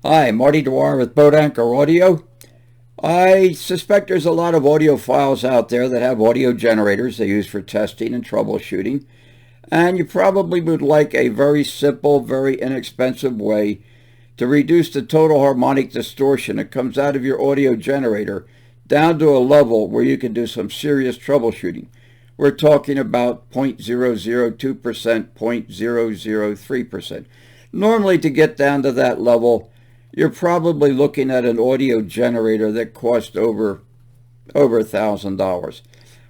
Hi, Marty Dwyer with Boat Anchor Audio. I suspect there's a lot of audiophiles out there that have audio generators they use for testing and troubleshooting, and you probably would like a very simple, very inexpensive way to reduce the total harmonic distortion that comes out of your audio generator down to a level where you can do some serious troubleshooting. We're talking about 0.002%, 0.003%. Normally, to get down to that level, you're probably looking at an audio generator that costs over $1,000.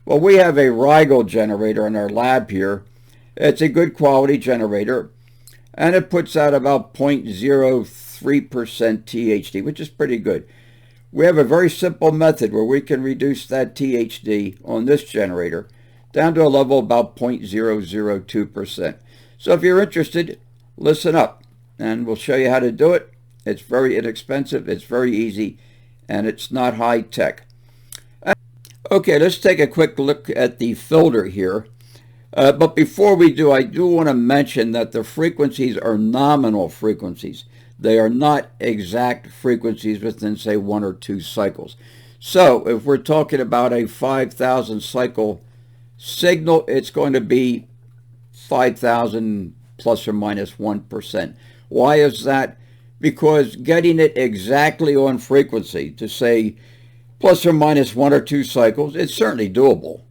Well, we have a Rigel generator in our lab here. It's a good quality generator, and it puts out about 0.03% THD, which is pretty good. We have a very simple method where we can reduce that THD on this generator down to a level about 0.002%. So if you're interested, listen up, and we'll show you how to do it. It's very inexpensive, it's very easy, and it's not high tech. Okay, let's take a quick look at the filter here. But before we do, I do want to mention that the frequencies are nominal frequencies. They are not exact frequencies within, say, 1 or 2 cycles. So if we're talking about a 5,000 cycle signal, it's going to be 5,000 plus or minus 1%. Why is that? Because getting it exactly on frequency to say plus or minus 1 or 2 cycles, it's certainly doable.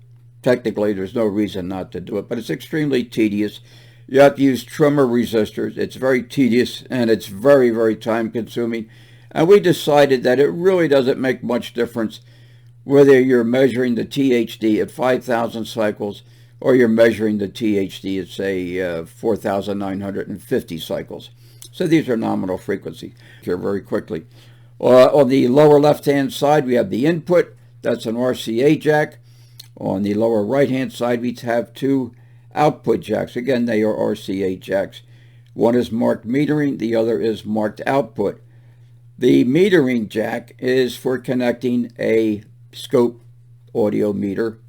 Technically, there's no reason not to do it, but it's extremely tedious. You have to use trimmer resistors. It's very tedious, and it's very, very time consuming. And we decided that it really doesn't make much difference whether you're measuring the THD at 5,000 cycles or you're measuring the THD at, say, 4,950 cycles. So these are nominal frequencies. Here very quickly. On the lower left-hand side, we have the input. That's an RCA jack. On the lower right-hand side, we have 2 output jacks. Again, they are RCA jacks. One is marked metering. The other is marked output. The metering jack is for connecting a scope audio meter.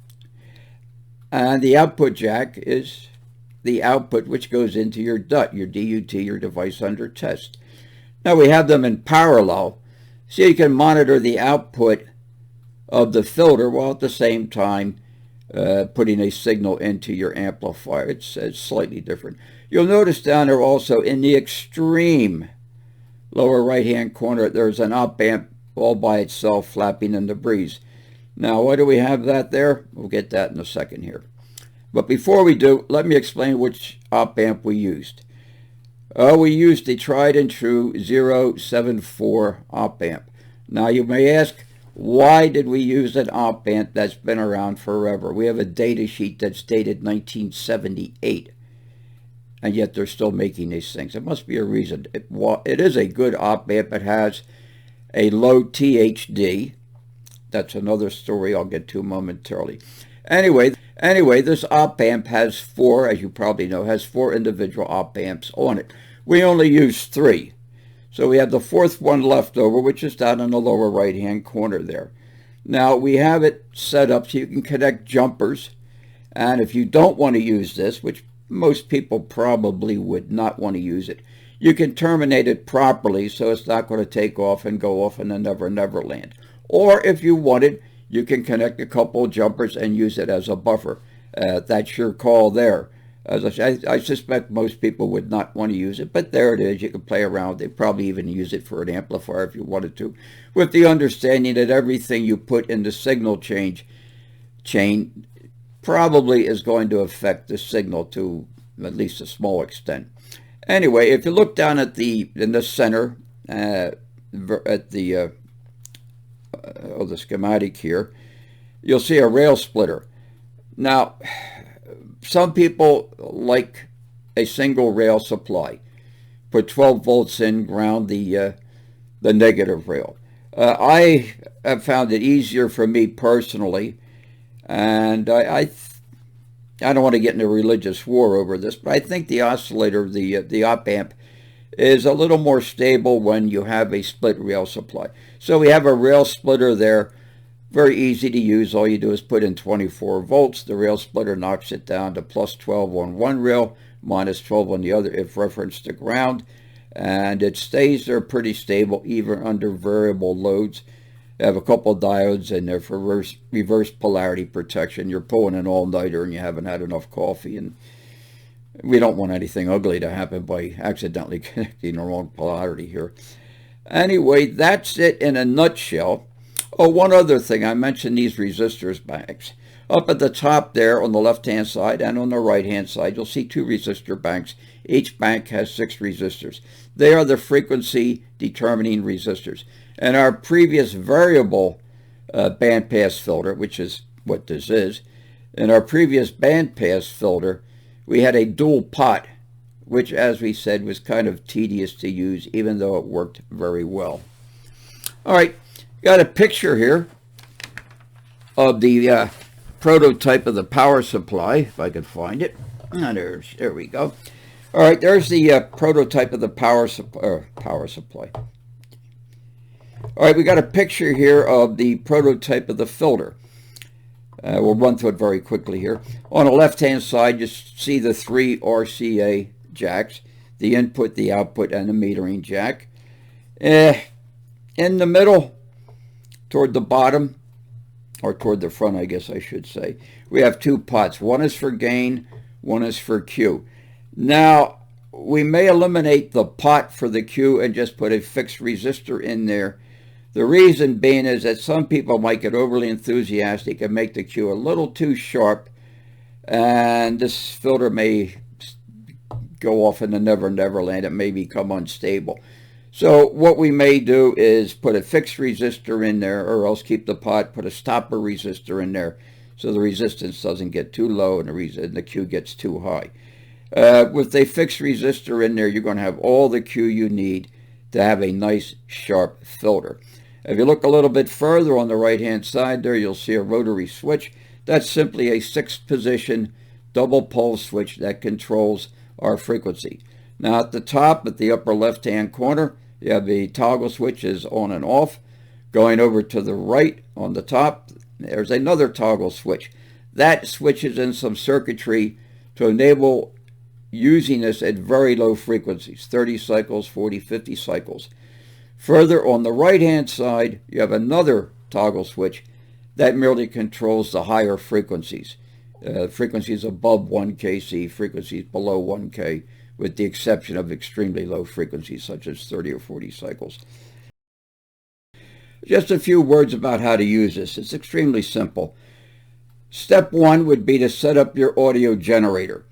And the output jack is the output which goes into your DUT, your device under test. Now we have them in parallel, so you can monitor the output of the filter while at the same time putting a signal into your amplifier. It's slightly different. You'll notice down there also in the extreme lower right hand corner there's an op amp all by itself flapping in the breeze. Now why do we have that there? We'll get that in a second here. But before we do, let me explain which op amp we used. We used the tried and true 074 op amp. Now you may ask, why did we use an op amp that's been around forever? We have a data sheet that's dated 1978, and yet they're still making these things. There must be a reason. It is a good op amp. It has a low THD. That's another story I'll get to momentarily. Anyway, this op amp has 4, as you probably know, has 4 individual op amps on it. We only use 3. So we have the 4th one left over, which is down in the lower right-hand corner there. Now, we have it set up so you can connect jumpers. And if you don't want to use this, which most people probably would not want to use it, you can terminate it properly so it's not going to take off and go off in the Never Never Land. Or if you wanted, you can connect a couple of jumpers and use it as a buffer. That's your call there. As I suspect most people would not want to use it, but there it is. You can play around. They'd probably even use it for an amplifier if you wanted to, with the understanding that everything you put in the signal chain probably is going to affect the signal to at least a small extent. Anyway, if you look down at in the center at the schematic here, you'll see a rail splitter. Now, some people like a single rail supply. Put 12 volts in, ground the negative rail. I have found it easier for me personally, and I don't want to get in a religious war over this, but I think the oscillator, the op amp, is a little more stable when you have a split rail supply. So we have a rail splitter there. Very easy to use. All you do is put in 24 volts. The rail splitter knocks it down to plus 12 on one rail, minus 12 on the other if referenced to ground. and it stays there pretty stable even under variable loads. You have a couple of diodes in there for reverse polarity protection. You're pulling an all-nighter and you haven't had enough coffee, and we don't want anything ugly to happen by accidentally connecting the wrong polarity here. Anyway, that's it in a nutshell. Oh, one other thing. I mentioned these resistors banks. Up at the top there on the left-hand side and on the right-hand side, you'll see 2 resistor banks. Each bank has 6 resistors. They are the frequency determining resistors. And our previous variable bandpass filter, which is what this is, in our previous bandpass filter, we had a dual pot, which, as we said, was kind of tedious to use, even though it worked very well. All right, got a picture here of the prototype of the power supply, if I could find it. There we go. All right, there's the prototype of the power supply. All right, we got a picture here of the prototype of the filter. We'll run through it very quickly here. On the left-hand side, you see the 3 RCA jacks, the input, the output, and the metering jack. In the middle, toward the bottom, or toward the front, I guess I should say, we have 2 pots. One is for gain, one is for Q. Now, we may eliminate the pot for the Q and just put a fixed resistor in there. The reason being is that some people might get overly enthusiastic and make the Q a little too sharp, and this filter may go off in the never land. It may become unstable. So what we may do is put a fixed resistor in there, or else keep the pot, put a stopper resistor in there so the resistance doesn't get too low and the Q gets too high. With a fixed resistor in there, you're going to have all the Q you need to have a nice sharp filter. If you look a little bit further on the right-hand side there, you'll see a rotary switch. That's simply a 6-position double pole switch that controls our frequency. Now at the top, at the upper left-hand corner, you have the toggle switches on and off. Going over to the right on the top, there's another toggle switch. That switches in some circuitry to enable using this at very low frequencies, 30 cycles, 40, 50 cycles. Further on the right-hand side, you have another toggle switch that merely controls the higher frequencies. Frequencies above 1 kC, frequencies below 1 K, with the exception of extremely low frequencies such as 30 or 40 cycles. Just a few words about how to use this. It's extremely simple. Step 1 would be to set up your audio generator.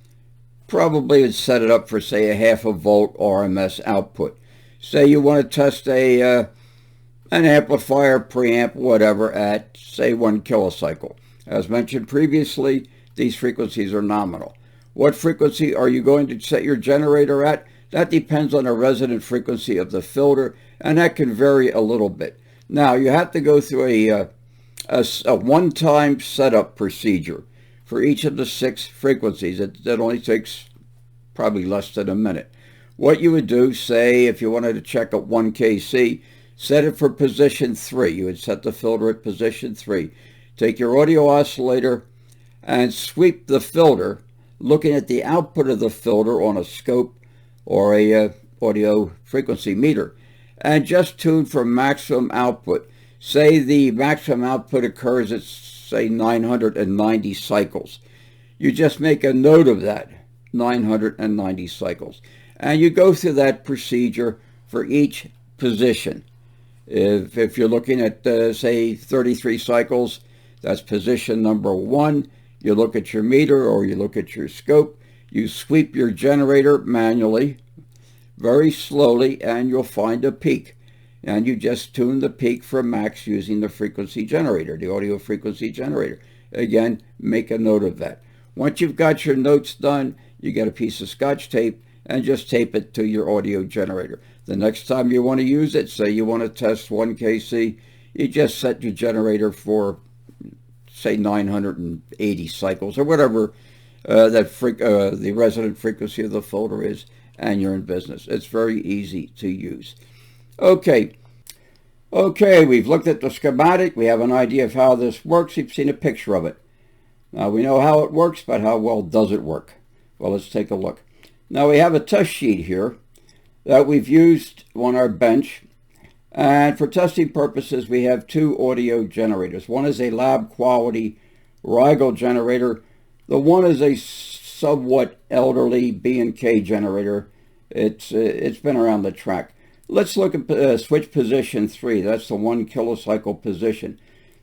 Probably would set it up for, say, a 0.5 volt RMS output. Say you want to test an amplifier, preamp, whatever, at, say, 1 kilocycle. As mentioned previously, these frequencies are nominal. What frequency are you going to set your generator at? That depends on the resonant frequency of the filter, and that can vary a little bit. Now, you have to go through a one-time setup procedure for each of the 6 frequencies. That only takes probably less than a minute. What you would do, say, if you wanted to check at 1 kC, set it for position 3. You would set the filter at position 3. Take your audio oscillator and sweep the filter, looking at the output of the filter on a scope or a audio frequency meter, and just tune for maximum output. Say the maximum output occurs at, say, 990 cycles. You just make a note of that, 990 cycles. And you go through that procedure for each position. If you're looking at, say, 33 cycles, that's position number 1. You look at your meter or you look at your scope. You sweep your generator manually, very slowly, and you'll find a peak. And you just tune the peak for max using the frequency generator, the audio frequency generator. Again, make a note of that. Once you've got your notes done, you get a piece of Scotch tape and just tape it to your audio generator. The next time you want to use it, say you want to test 1 kC, you just set your generator for, say, 980 cycles or whatever the resonant frequency of the filter is, and you're in business. It's very easy to use. Okay, we've looked at the schematic. We have an idea of how this works. You've seen a picture of it. Now we know how it works, but how well does it work? Well, let's take a look. Now we have a test sheet here. that we've used on our bench. And for testing purposes, we have two audio generators. One is a lab quality Rigel generator. The one is a somewhat elderly B&K generator. It's been around the track. Let's look at switch position 3. That's the 1 kilocycle position.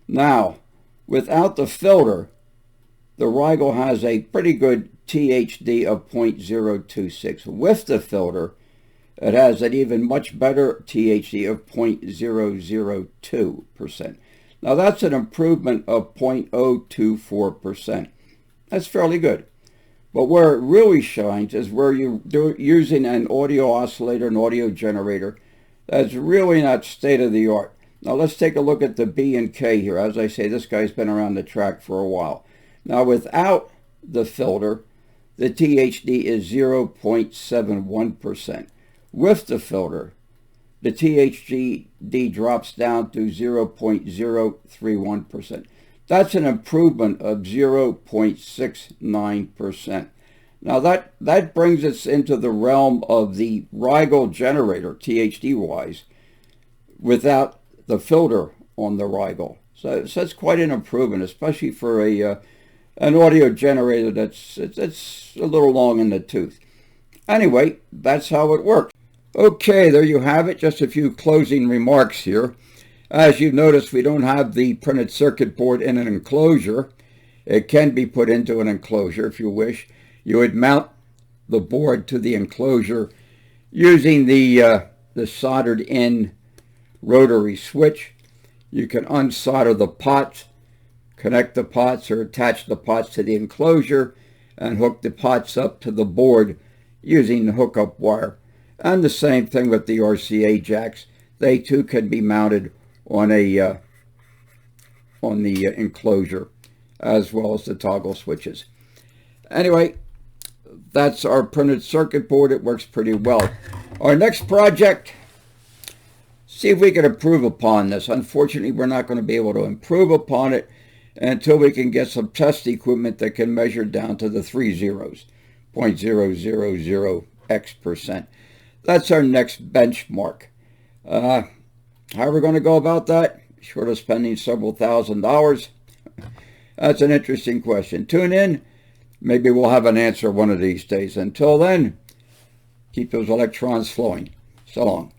Now, without the filter, the Rigel has a pretty good THD of 0.026. With the filter, it has an even much better THD of 0.002%. Now that's an improvement of 0.024%. That's fairly good. But where it really shines is where you're using an audio oscillator, an audio generator. That's really not state of the art. Now let's take a look at the B&K here. As I say, this guy's been around the track for a while. Now without the filter, the THD is 0.71%. With the filter, the THD drops down to 0.031%. That's an improvement of 0.69%. Now that brings us into the realm of the Rigel generator, THD-wise, without the filter on the Rigel. So that's quite an improvement, especially for an audio generator that's a little long in the tooth. Anyway, that's how it works. Okay, there you have it. Just a few closing remarks here. As you notice, we don't have the printed circuit board in an enclosure. It can be put into an enclosure if you wish. You would mount the board to the enclosure using the soldered in rotary switch. You can unsolder the pots, connect the pots or attach the pots to the enclosure, and hook the pots up to the board using the hookup wire. And the same thing with the RCA jacks. They too can be mounted on the enclosure, as well as the toggle switches. Anyway, that's our printed circuit board. It works pretty well. Our next project, see if we can improve upon this. Unfortunately, we're not going to be able to improve upon it until we can get some test equipment that can measure down to the 3 zeros, 0.000x%. That's our next benchmark. How are we going to go about that? Short of spending several $1,000s? That's an interesting question. Tune in. Maybe we'll have an answer one of these days. Until then, keep those electrons flowing. So long.